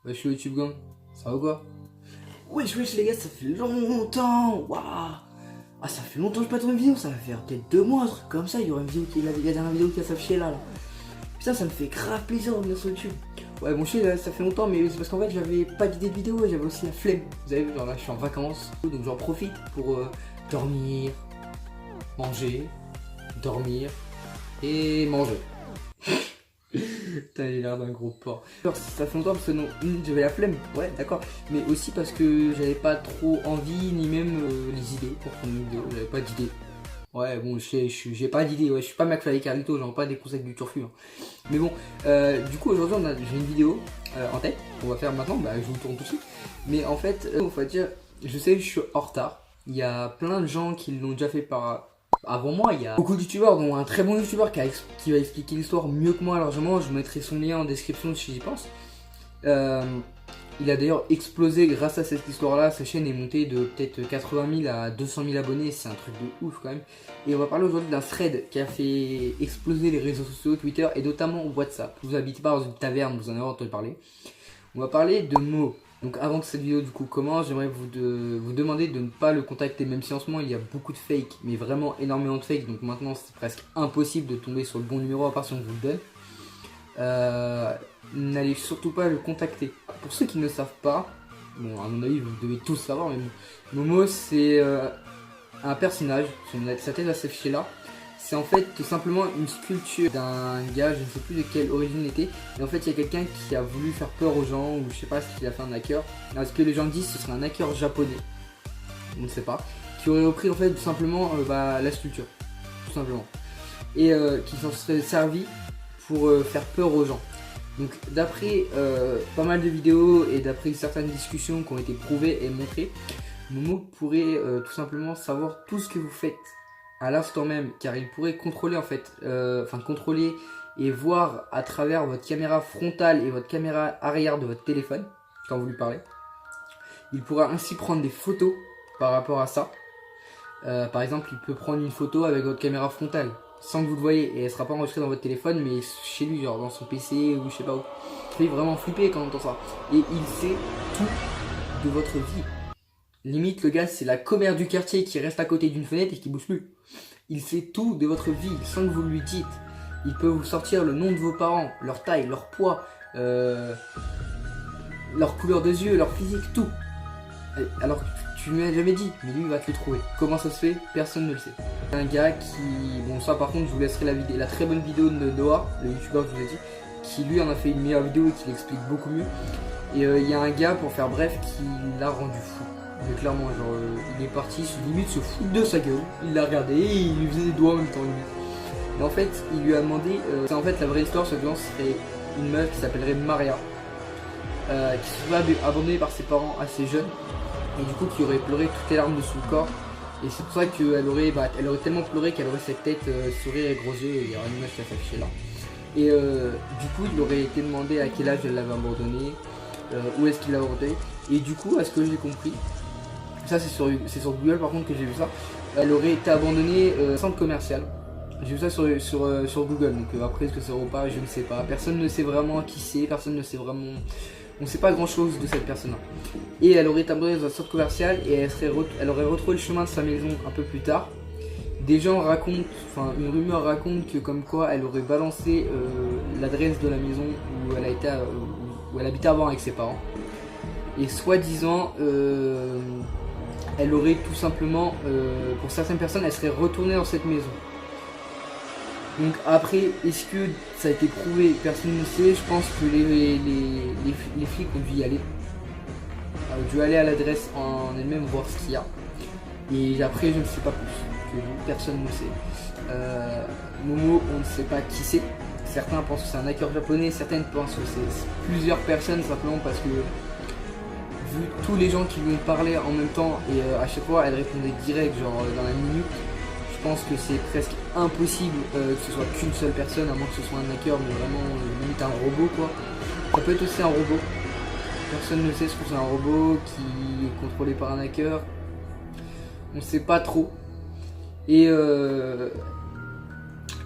Wesh le YouTube gang, ça va ou quoi? Wesh les gars, ça fait longtemps. Waouh. Ah, ça fait longtemps que je pas tourné une vidéo, ça va faire peut-être 2 mois, un truc comme ça. Il y aura une vidéo la dernière vidéo qui va s'afficher là. Putain, ça me fait grave plaisir de revenir sur YouTube. Ouais, bon, je sais, ça fait longtemps, mais c'est parce qu'en fait, j'avais pas d'idée de vidéo, j'avais aussi la flemme. Vous avez vu, genre là, je suis en vacances, donc j'en profite pour dormir, manger, dormir et manger. Putain, il a l'air d'un gros porc. Ça fait longtemps parce que non, j'avais la flemme, ouais, d'accord. Mais aussi parce que j'avais pas trop envie, ni même les idées pour prendre une vidéo. J'avais pas d'idées. Ouais, bon, j'ai pas d'idée, ouais, je suis pas McFly et Carlito, j'en ai pas des conseils du turfu. Hein. Mais bon, du coup, aujourd'hui, j'ai une vidéo en tête qu'on va faire maintenant, bah, je vous le tourne tout de suite. Mais en fait, on va dire, je sais que je suis en retard. Il y a plein de gens qui l'ont déjà fait avant moi. Il y a beaucoup de youtubeurs, dont un très bon youtubeur qui va expliquer l'histoire mieux que moi largement. Je vous mettrai son lien en description si j'y pense. Il a d'ailleurs explosé grâce à cette histoire-là. Sa chaîne est montée de peut-être 80 000 à 200 000 abonnés. C'est un truc de ouf quand même. Et on va parler aujourd'hui d'un thread qui a fait exploser les réseaux sociaux, Twitter et notamment WhatsApp. Vous habitez pas dans une taverne, vous en avez entendu parler. On va parler de Momo. Donc avant que cette vidéo du coup commence, j'aimerais vous demander de ne pas le contacter, même si en ce moment il y a beaucoup de fake, mais vraiment énormément de fake. Donc maintenant c'est presque impossible de tomber sur le bon numéro à part si on vous le donne. N'allez surtout pas le contacter. Pour ceux qui ne savent pas, bon à mon avis vous devez tous savoir, mais Momo c'est un personnage, sa tête va s'afficher là. C'est en fait tout simplement une sculpture d'un gars, je ne sais plus de quelle origine il était. Et en fait il y a quelqu'un qui a voulu faire peur aux gens, ou je sais pas ce qu'il a fait, un hacker. Alors, ce que les gens disent, ce serait un hacker japonais, on ne sait pas, qui aurait repris en fait tout simplement la sculpture, tout simplement. Et qui s'en serait servi pour faire peur aux gens. Donc d'après pas mal de vidéos et d'après certaines discussions qui ont été prouvées et montrées, Momo pourrait tout simplement savoir tout ce que vous faites à l'instant même, car il pourrait contrôler en fait, contrôler et voir à travers votre caméra frontale et votre caméra arrière de votre téléphone quand vous lui parlez. Il pourra ainsi prendre des photos par rapport à ça. Par exemple, il peut prendre une photo avec votre caméra frontale sans que vous le voyez et elle sera pas enregistrée dans votre téléphone, mais chez lui, genre dans son PC ou je sais pas où. Ça fait vraiment flipper quand on entend ça. Et il sait tout de votre vie. Limite, le gars, c'est la commère du quartier qui reste à côté d'une fenêtre et qui bouge plus. Il sait tout de votre vie sans que vous lui dites. Il peut vous sortir le nom de vos parents, leur taille, leur poids, leur couleur de yeux, leur physique, tout. Alors que tu ne lui as jamais dit, mais lui il va te le trouver. Comment ça se fait? Personne ne le sait. Un gars qui... Bon ça par contre je vous laisserai la très bonne vidéo de Noah, le youtubeur que je vous ai dit, qui lui en a fait une meilleure vidéo et qui l'explique beaucoup mieux. Et il y a un gars, pour faire bref, qui l'a rendu fou. Mais clairement, genre, il est parti, limite se foutre de sa gueule. Il l'a regardé et il lui faisait des doigts en même temps. Et en fait, il lui a demandé, c'est en fait la vraie histoire, ce serait une meuf qui s'appellerait Maria, qui se serait abandonnée par ses parents assez jeunes, et du coup qui aurait pleuré toutes les larmes de son corps. Et c'est pour ça qu'elle aurait, elle aurait tellement pleuré qu'elle aurait cette tête, sourire et gros yeux, et il y aurait une image qui a s'affiché là. Et du coup, il aurait été demandé à quel âge elle l'avait abandonné, où est-ce qu'il l'avait abandonné, et du coup, à ce que j'ai compris, ça c'est sur Google par contre que j'ai vu ça, elle aurait été abandonnée centre commercial. J'ai vu ça sur Google, donc après est-ce que c'est ou pas, je ne sais pas. Personne ne sait vraiment qui c'est, personne ne sait vraiment... On ne sait pas grand chose de cette personne-là. Et elle aurait été abandonnée dans un centre commercial et elle aurait retrouvé le chemin de sa maison un peu plus tard. Des gens racontent, enfin une rumeur raconte que comme quoi elle aurait balancé l'adresse de la maison où elle habitait avant avec ses parents. Et soi-disant, elle aurait tout simplement, pour certaines personnes, elle serait retournée dans cette maison. Donc après, est-ce que ça a été prouvé? Personne ne sait. Je pense que les flics ont dû y aller. Ont dû aller à l'adresse en elle-même voir ce qu'il y a. Et après, je ne sais pas plus. Que personne ne sait. Momo, on ne sait pas qui c'est. Certains pensent que c'est un hacker japonais, certaines pensent que c'est plusieurs personnes simplement parce que vu tous les gens qui lui ont parlé en même temps et à chaque fois elle répondait direct, genre dans la minute. Je pense que c'est presque impossible que ce soit qu'une seule personne, à moins que ce soit un hacker, mais vraiment limite un robot quoi. Ça peut être aussi un robot. Personne ne sait ce que c'est un robot qui est contrôlé par un hacker. On sait pas trop. Et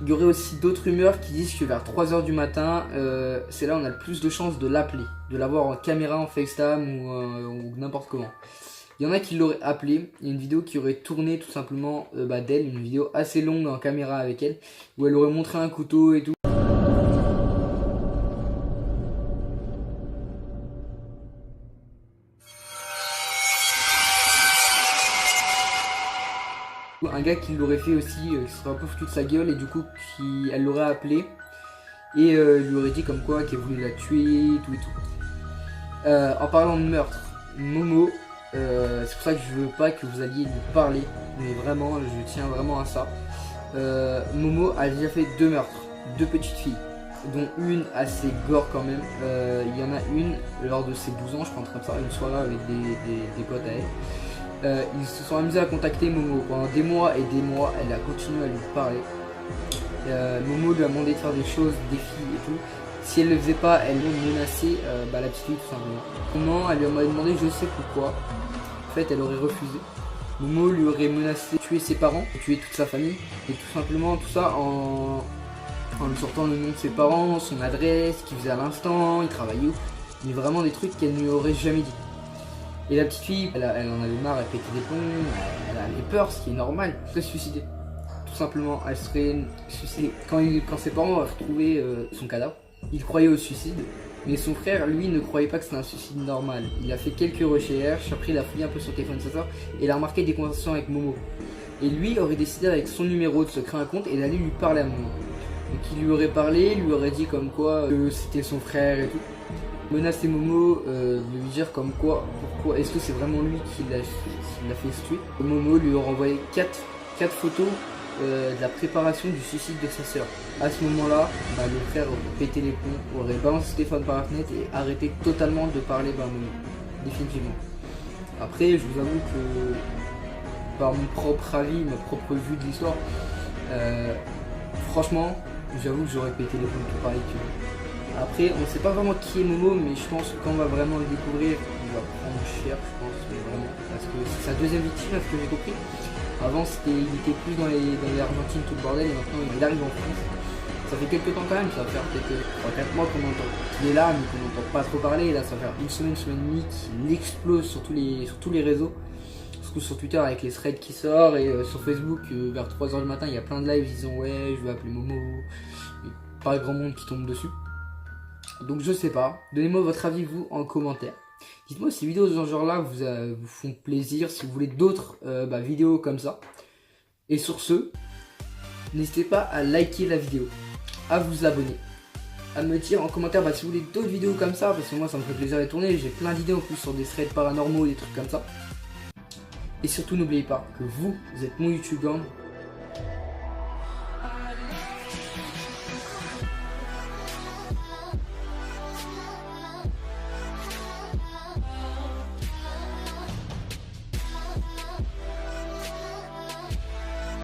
Il y aurait aussi d'autres rumeurs qui disent que vers 3h du matin, c'est là où on a le plus de chances de l'appeler, de l'avoir en caméra, en FaceTime ou n'importe comment. Il y en a qui l'auraient appelé, il y a une vidéo qui aurait tourné tout simplement d'elle, une vidéo assez longue en caméra avec elle, où elle aurait montré un couteau et tout. Un gars qui l'aurait fait aussi, qui serait un peu foutu de sa gueule et du coup elle l'aurait appelé et lui aurait dit comme quoi qu'elle voulait la tuer, tout et tout. En parlant de meurtre, Momo, c'est pour ça que je veux pas que vous alliez lui parler, mais vraiment, je tiens vraiment à ça. Momo a déjà fait 2 meurtres, 2 petites filles, dont une assez gore quand même. Il y en a une lors de ses 12 ans, je crois, en train de faire une soirée avec des potes à elle. Ils se sont amusés à contacter Momo pendant des mois et des mois. Elle a continué à lui parler. Momo lui a demandé de faire des choses, des filles et tout. Si elle ne le faisait pas, elle menaçait la petite fille tout simplement. Comment elle lui a demandé, je sais pourquoi. En fait, elle aurait refusé. Momo lui aurait menacé de tuer ses parents, de tuer toute sa famille. Et tout simplement tout ça en lui sortant le nom de ses parents, son adresse, ce qu'il faisait à l'instant, il travaillait où. Mais vraiment des trucs qu'elle ne lui aurait jamais dit. Et la petite fille, elle en avait marre, elle pétait des plombs, elle avait peur, ce qui est normal, elle serait suicidée. Tout simplement, elle serait suicidée. Quand ses parents ont retrouvé son cadavre, ils croyaient au suicide, mais son frère, lui, ne croyait pas que c'était un suicide normal. Il a fait quelques recherches, après il a fouillé un peu sur le téléphone de sa soeur, et il a remarqué des conversations avec Momo. Et lui aurait décidé avec son numéro de se créer un compte et d'aller lui parler à Momo. Donc il lui aurait parlé, il lui aurait dit comme quoi c'était son frère et tout. Menacer Momo, de lui dire comme quoi, pourquoi, est-ce que c'est vraiment lui qui l'a fait se tuer. Momo lui aurait envoyé 4 photos de la préparation du suicide de sa sœur. À ce moment-là, le frère aurait pété les plombs, aurait balancé Stéphane par la fenêtre et arrêté totalement de parler Momo, définitivement. Après, je vous avoue que par mon propre avis, ma propre vue de l'histoire, franchement, j'avoue que j'aurais pété les plombs tout pareil que lui. Après, on ne sait pas vraiment qui est Momo, mais je pense que quand on va vraiment le découvrir, il va prendre cher, je pense, mais vraiment. Parce que c'est sa deuxième victime, à ce que j'ai compris. Avant, il était plus dans les Argentines, tout le bordel, et maintenant il arrive en France. Ça fait quelques temps quand même, ça va faire peut-être 3-4 mois qu'on entend qu'il est là, mais qu'on n'entend pas trop parler. Et là, ça va faire une semaine et demie qu'il explose sur tous les réseaux. Surtout sur Twitter avec les threads qui sortent, et sur Facebook, vers 3h du matin, il y a plein de lives disant ouais, je vais appeler Momo. Et pas grand monde qui tombe dessus. Donc je sais pas, donnez-moi votre avis vous en commentaire. Dites-moi si les vidéos de ce genre là vous font plaisir, si vous voulez d'autres vidéos comme ça. Et sur ce, n'hésitez pas à liker la vidéo, à vous abonner, à me dire en commentaire si vous voulez d'autres vidéos comme ça, parce que moi ça me fait plaisir de les tourner, j'ai plein d'idées en plus sur des threads paranormaux, des trucs comme ça. Et surtout n'oubliez pas que vous êtes mon YouTube Gang